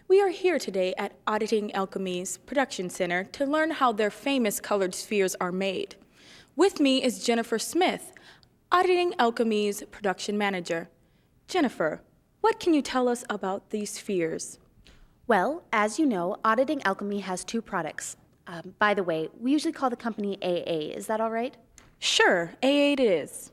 We are here today at Auditing Alchemy's production center to learn how their famous colored spheres are made. With me is Jennifer Smith, Auditing Alchemy's production manager. Jennifer, what can you tell us about these spheres? Well, as you know, Auditing Alchemy has two products. By the way, we usually call the company AA. Is that all right? Sure, A8 it is.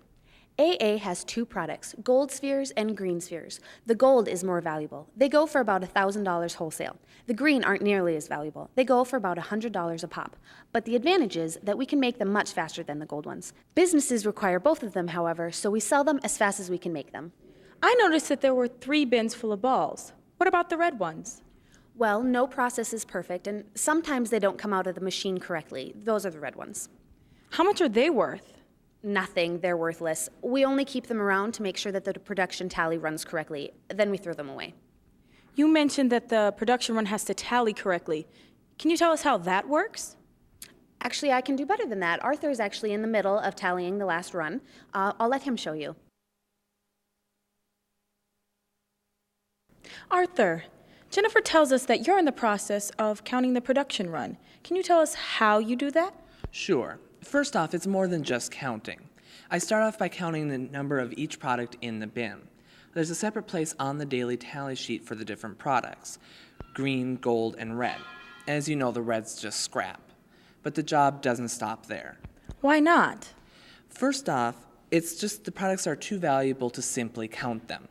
AA has two products, gold spheres and green spheres. The gold is more valuable. They go for about $1,000 wholesale. The green aren't nearly as valuable. They go for about $100 a pop. But the advantage is that we can make them much faster than the gold ones. Businesses require both of them, however, so we sell them as fast as we can make them. I noticed that there were 3 bins full of balls. What about the red ones? Well, no process is perfect, and sometimes they don't come out of the machine correctly. Those are the red ones. How much are they worth? Nothing, they're worthless. We only keep them around to make sure that the production tally runs correctly. Then we throw them away. You mentioned that the production run has to tally correctly. Can you tell us how that works? Actually, I can do better than that. Arthur's actually in the middle of tallying the last run. I'll let him show you. Arthur, Jennifer tells us that you're in the process of counting the production run. Can you tell us how you do that? Sure. First off, it's more than just counting. I start off by counting the number of each product in the bin. There's a separate place on the daily tally sheet for the different products, green, gold, and red. As you know, the red's just scrap. But the job doesn't stop there. Why not? First off, it's just the products are too valuable to simply count them.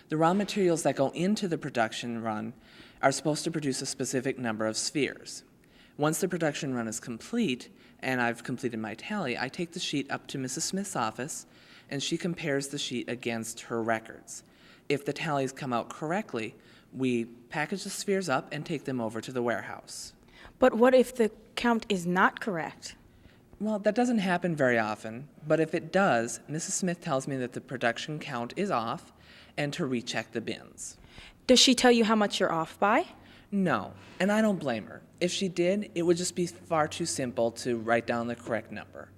The raw materials that go into the production run are supposed to produce a specific number of spheres. Once the production run is complete, and I've completed my tally, I take the sheet up to Mrs. Smith's office, and she compares the sheet against her records. If the tallies come out correctly, we package the spheres up and take them over to the warehouse. But what if the count is not correct? Well, that doesn't happen very often, but if it does, Mrs. Smith tells me that the production count is off and to recheck the bins. Does she tell you how much you're off by? No, and I don't blame her. If she did, it would just be far too simple to write down the correct number.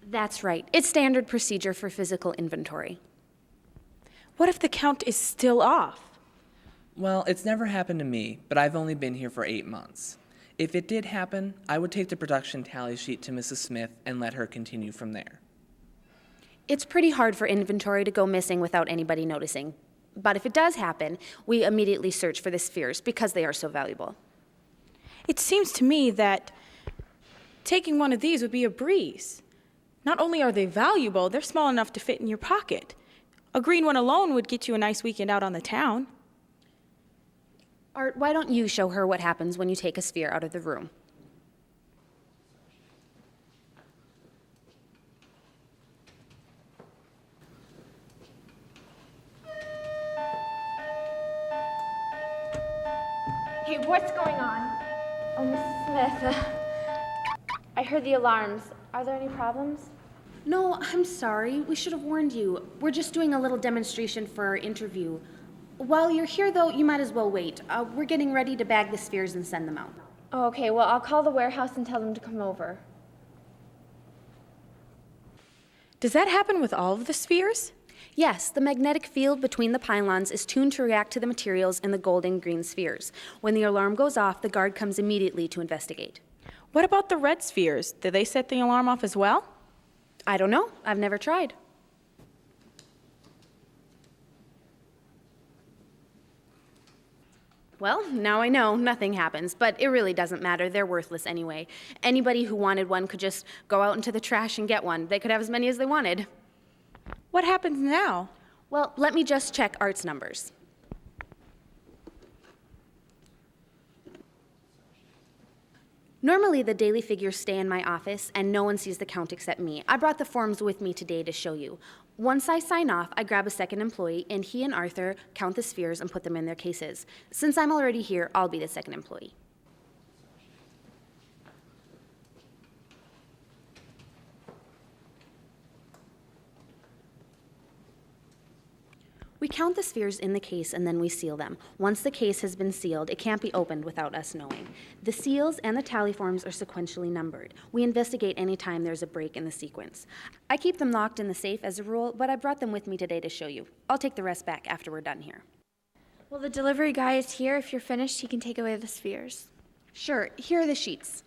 That's right. It's standard procedure for physical inventory. What if the count is still off? Well, it's never happened to me, but I've only been here for 8 months. If it did happen, I would take the production tally sheet to Mrs. Smith and let her continue from there. It's pretty hard for inventory to go missing without anybody noticing. But if it does happen, we immediately search for the spheres because they are so valuable. It seems to me that taking one of these would be a breeze. Not only are they valuable, they're small enough to fit in your pocket. A green one alone would get you a nice weekend out on the town. Art, why don't you show her what happens when you take a sphere out of the room? Hey, what's going on? Oh, Mrs. Smith, I heard the alarms. Are there any problems? No, I'm sorry. We should have warned you. We're just doing a little demonstration for our interview. While you're here, though, you might as well wait. We're getting ready to bag the spheres and send them out. Oh, okay, well, I'll call the warehouse and tell them to come over. Does that happen with all of the spheres? Yes, the magnetic field between the pylons is tuned to react to the materials in the gold and green spheres. When the alarm goes off, the guard comes immediately to investigate. What about the red spheres? Do they set the alarm off as well? I don't know. I've never tried. Well, now I know nothing happens, but it really doesn't matter. They're worthless anyway. Anybody who wanted one could just go out into the trash and get one. They could have as many as they wanted. What happens now? Well, let me just check Art's numbers. Normally, the daily figures stay in my office, and no one sees the count except me. I brought the forms with me today to show you. Once I sign off, I grab a second employee, and he and Arthur count the spheres and put them in their cases. Since I'm already here, I'll be the second employee. We count the spheres in the case and then we seal them. Once the case has been sealed, it can't be opened without us knowing. The seals and the tally forms are sequentially numbered. We investigate any time there's a break in the sequence. I keep them locked in the safe as a rule, but I brought them with me today to show you. I'll take the rest back after we're done here. Well, the delivery guy is here. If you're finished, he can take away the spheres. Sure, here are the sheets.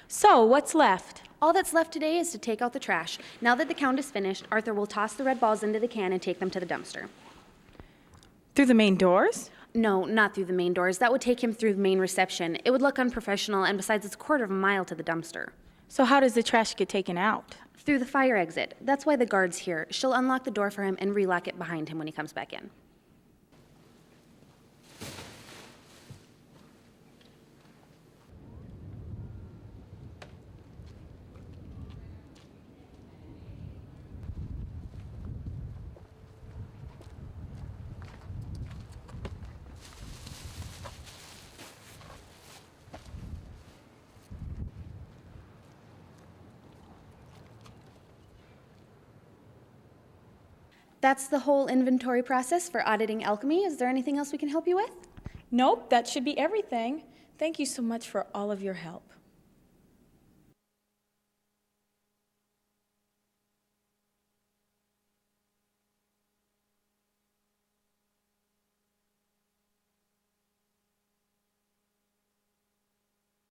So, what's left? All that's left today is to take out the trash. Now that the count is finished, Arthur will toss the red balls into the can and take them to the dumpster. Through the main doors? No, not through the main doors. That would take him through the main reception. It would look unprofessional, and besides, it's a quarter of a mile to the dumpster. So, how does the trash get taken out? Through the fire exit. That's why the guard's here. She'll unlock the door for him and relock it behind him when he comes back in. That's the whole inventory process for Auditing Alchemy. Is there anything else we can help you with? Nope, that should be everything. Thank you so much for all of your help.